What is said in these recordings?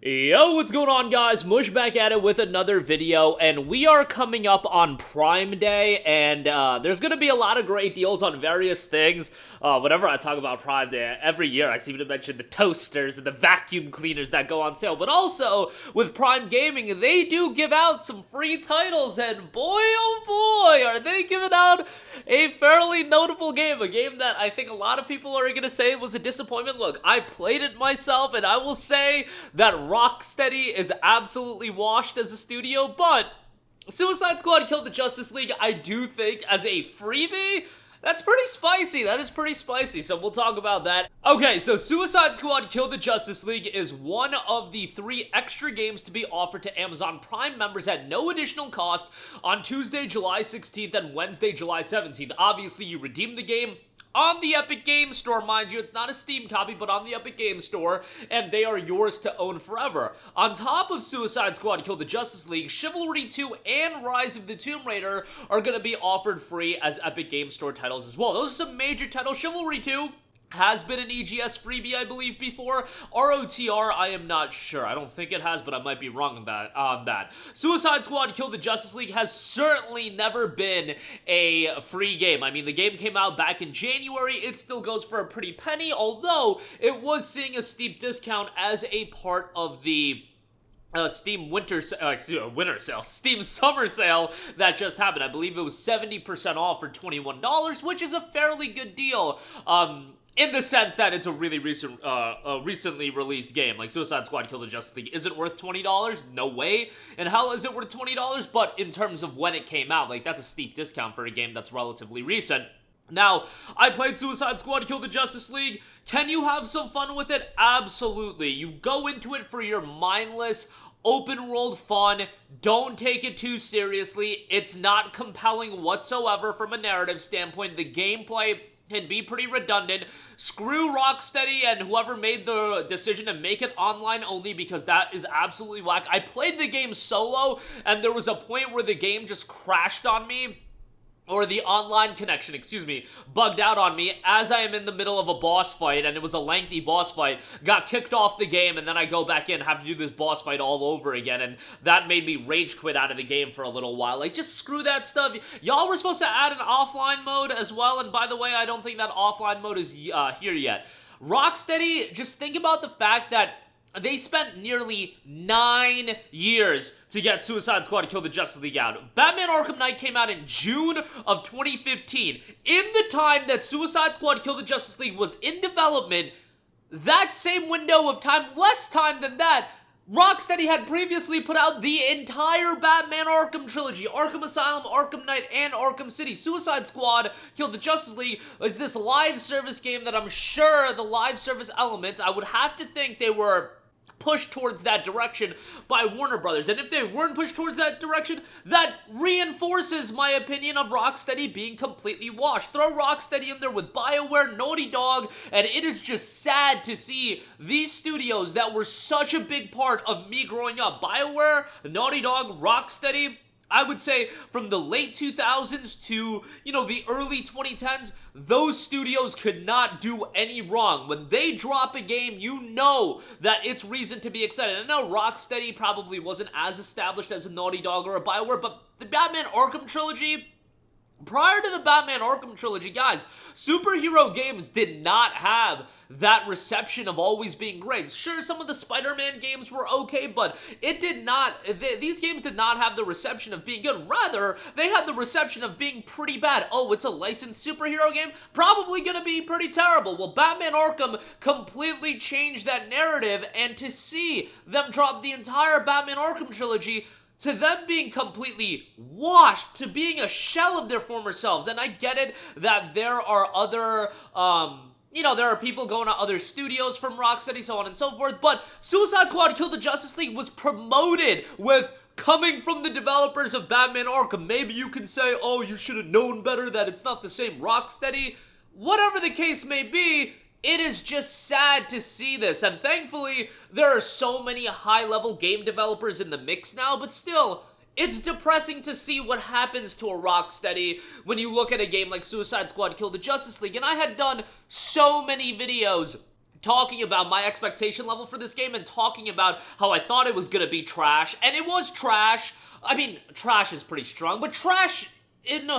Yo, what's going on, guys? Mush back at it with another video, and we are coming up on Prime Day, and there's gonna be a lot of great deals on various things. Whenever I talk about Prime Day, every year I seem to mention the toasters and the vacuum cleaners that go on sale, but also, with Prime Gaming, they do give out some free titles, and boy, oh boy, are they giving out a fairly notable game, a game that I think a lot of people are gonna say was a disappointment. Look, I played it myself, and I will say that Rocksteady is absolutely washed as a studio, but Suicide Squad Killed the Justice League, I do think, as a freebie, that's pretty spicy. That is pretty spicy, so we'll talk about that. Okay, so Suicide Squad Killed the Justice League is one of the 3 extra games to be offered to Amazon Prime members at no additional cost on Tuesday, July 16th and Wednesday, July 17th. Obviously, you redeem the game on the Epic Games Store, mind you. It's not a Steam copy, but on the Epic Games Store, and they are yours to own forever. On top of Suicide Squad Kill the Justice League, Chivalry 2 and Rise of the Tomb Raider are going to be offered free as Epic Games Store titles as well. Those are some major titles. Chivalry 2 has been an EGS freebie, I believe, before. ROTR, I am not sure. I don't think it has, but I might be wrong on that. Suicide Squad Kill the Justice League has certainly never been a free game. I mean, the game came out back in January. It still goes for a pretty penny, although it was seeing a steep discount as a part of the Steam Steam Summer Sale that just happened. I believe it was 70% off for $21, which is a fairly good deal. In the sense that it's a really recently released game. Like, Suicide Squad Kill the Justice League isn't worth $20. No way in hell is it worth $20. But in terms of when it came out, like, that's a steep discount for a game that's relatively recent. Now, I played Suicide Squad Kill the Justice League. Can you have some fun with it? Absolutely. You go into it for your mindless, open-world fun. Don't take it too seriously. It's not compelling whatsoever from a narrative standpoint. The gameplay can be pretty redundant. Screw Rocksteady and whoever made the decision to make it online only, because that is absolutely whack. I played the game solo, and there was a point where the game just crashed on me, or the online connection, bugged out on me as I am in the middle of a boss fight, and it was a lengthy boss fight. Got kicked off the game, and then I go back in, have to do this boss fight all over again, and that made me rage quit out of the game for a little while. Like, just screw that stuff. Y'all were supposed to add an offline mode as well, and by the way, I don't think that offline mode is here yet. Rocksteady, just think about the fact that they spent nearly 9 years to get Suicide Squad Kill the Justice League out. Batman Arkham Knight came out in June of 2015. In the time that Suicide Squad Kill the Justice League was in development, that same window of time, less time than that, Rocksteady had previously put out the entire Batman Arkham trilogy, Arkham Asylum, Arkham Knight, and Arkham City. Suicide Squad Kill the Justice League is this live service game that I'm sure the live service elements, I would have to think they were pushed towards that direction by Warner Brothers. And if they weren't pushed towards that direction, that reinforces my opinion of Rocksteady being completely washed. Throw Rocksteady in there with BioWare, Naughty Dog, and it is just sad to see these studios that were such a big part of me growing up. BioWare, Naughty Dog, Rocksteady, I would say from the late 2000s to, the early 2010s, those studios could not do any wrong. When they drop a game, you know that it's reason to be excited. I know Rocksteady probably wasn't as established as a Naughty Dog or a BioWare, but the Batman Arkham trilogy, prior to the Batman Arkham trilogy, guys, superhero games did not have that reception of always being great. Sure, some of the Spider-Man games were okay, but it did not, these games did not have the reception of being good. Rather, they had the reception of being pretty bad. Oh, it's a licensed superhero game? Probably gonna be pretty terrible. Well, Batman Arkham completely changed that narrative, and to see them drop the entire Batman Arkham trilogy, to them being completely washed, to being a shell of their former selves. And I get it that there are other, there are people going to other studios from Rocksteady, so on and so forth, but Suicide Squad Kill the Justice League was promoted with coming from the developers of Batman Arkham. Maybe you can say, oh, you should have known better, that it's not the same Rocksteady. Whatever the case may be, it is just sad to see this, and thankfully, there are so many high-level game developers in the mix now, but still, it's depressing to see what happens to a Rocksteady when you look at a game like Suicide Squad Kill the Justice League, and I had done so many videos talking about my expectation level for this game and talking about how I thought it was gonna be trash, and it was trash. I mean, trash is pretty strong, but trash in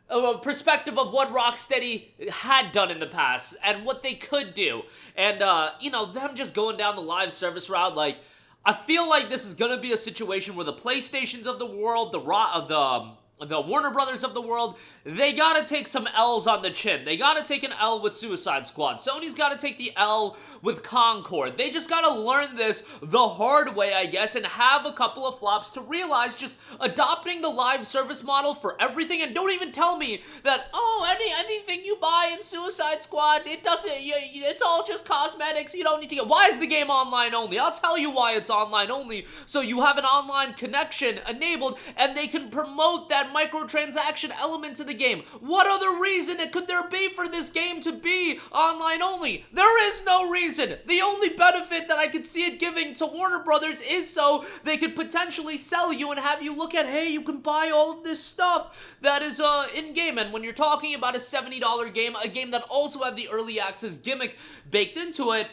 a perspective of what Rocksteady had done in the past and what they could do. And, you know, them just going down the live service route, like, I feel like this is gonna be a situation where the PlayStations of the world, the Warner Brothers of the world, they gotta take some L's on the chin. They gotta take an L with Suicide Squad. Sony's gotta take the L with Concord. They just gotta learn this the hard way, I guess, and have a couple of flops to realize just adopting the live service model for everything. And don't even tell me that, oh, anything you buy in Suicide Squad, it's all just cosmetics, you don't need to get. Why is the game online only? I'll tell you why it's online only. So you have an online connection enabled, and they can promote that microtransaction element to the game. What other reason could there be for this game to be online only? There is no reason. The only benefit that I could see it giving to Warner Brothers is so they could potentially sell you and have you look at, hey, you can buy all of this stuff that is in-game. And when you're talking about a $70 game, a game that also had the early access gimmick baked into it,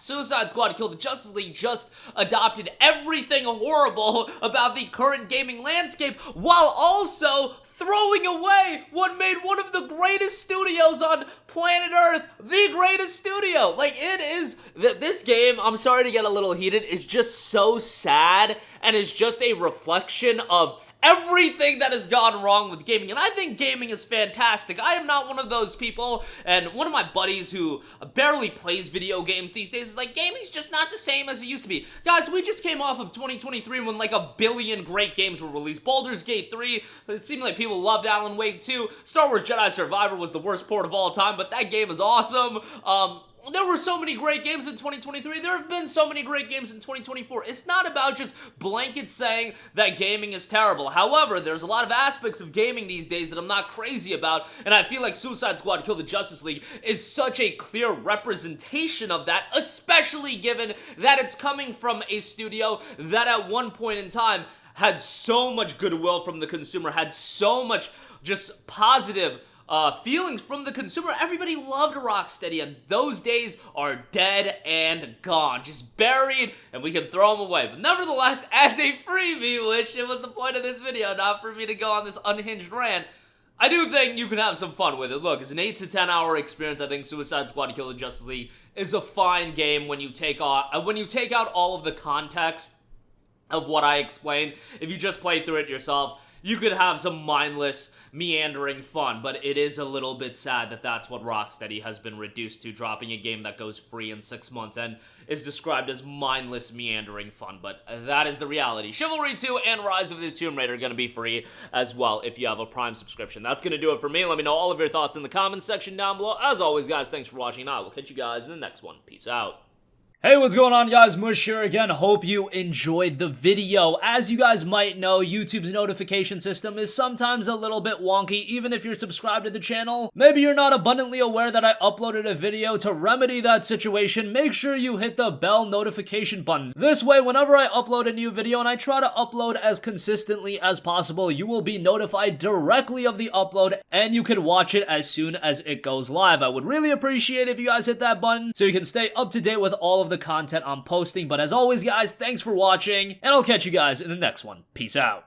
Suicide Squad Kill the Justice League just adopted everything horrible about the current gaming landscape while also throwing away what made one of the greatest studios on planet Earth the greatest studio. Like, it is, this game, I'm sorry to get a little heated, is just so sad and is just a reflection of everything that has gone wrong with gaming. And I think gaming is fantastic. I am not one of those people, and one of my buddies who barely plays video games these days is like, gaming's just not the same as it used to be. Guys, we just came off of 2023 when like a billion great games were released. Baldur's Gate 3, it seemed like people loved Alan Wake 2. Star Wars Jedi Survivor was the worst port of all time, but that game is awesome. There were so many great games in 2023. There have been so many great games in 2024. It's not about just blanket saying that gaming is terrible. However, there's a lot of aspects of gaming these days that I'm not crazy about, and I feel like Suicide Squad Kill the Justice League is such a clear representation of that, especially given that it's coming from a studio that at one point in time had so much goodwill from the consumer, had so much just positive feelings from the consumer. Everybody loved Rocksteady, and those days are dead and gone, just buried, and we can throw them away. But nevertheless, as a freebie, which it was the point of this video, not for me to go on this unhinged rant, I do think you can have some fun with it. Look, it's an 8 to 10 hour experience. I think Suicide Squad Kill the Justice League is a fine game when you take out all of the context of what I explained. If you just play through it yourself, you could have some mindless, meandering fun, but it is a little bit sad that that's what Rocksteady has been reduced to, dropping a game that goes free in 6 months and is described as mindless, meandering fun, but that is the reality. Chivalry 2 and Rise of the Tomb Raider are going to be free as well if you have a Prime subscription. That's going to do it for me. Let me know all of your thoughts in the comments section down below. As always, guys, thanks for watching, and I will catch you guys in the next one. Peace out. Hey, what's going on, guys? Mush here again. Hope you enjoyed the video. As you guys might know, YouTube's notification system is sometimes a little bit wonky, even if you're subscribed to the channel. Maybe you're not abundantly aware that I uploaded a video. To remedy that situation, make sure you hit the bell notification button. This way, whenever I upload a new video, and I try to upload as consistently as possible, you will be notified directly of the upload, and you can watch it as soon as it goes live. I would really appreciate if you guys hit that button so you can stay up to date with all of the content I'm posting. But as always, guys, thanks for watching, and I'll catch you guys in the next one. Peace out.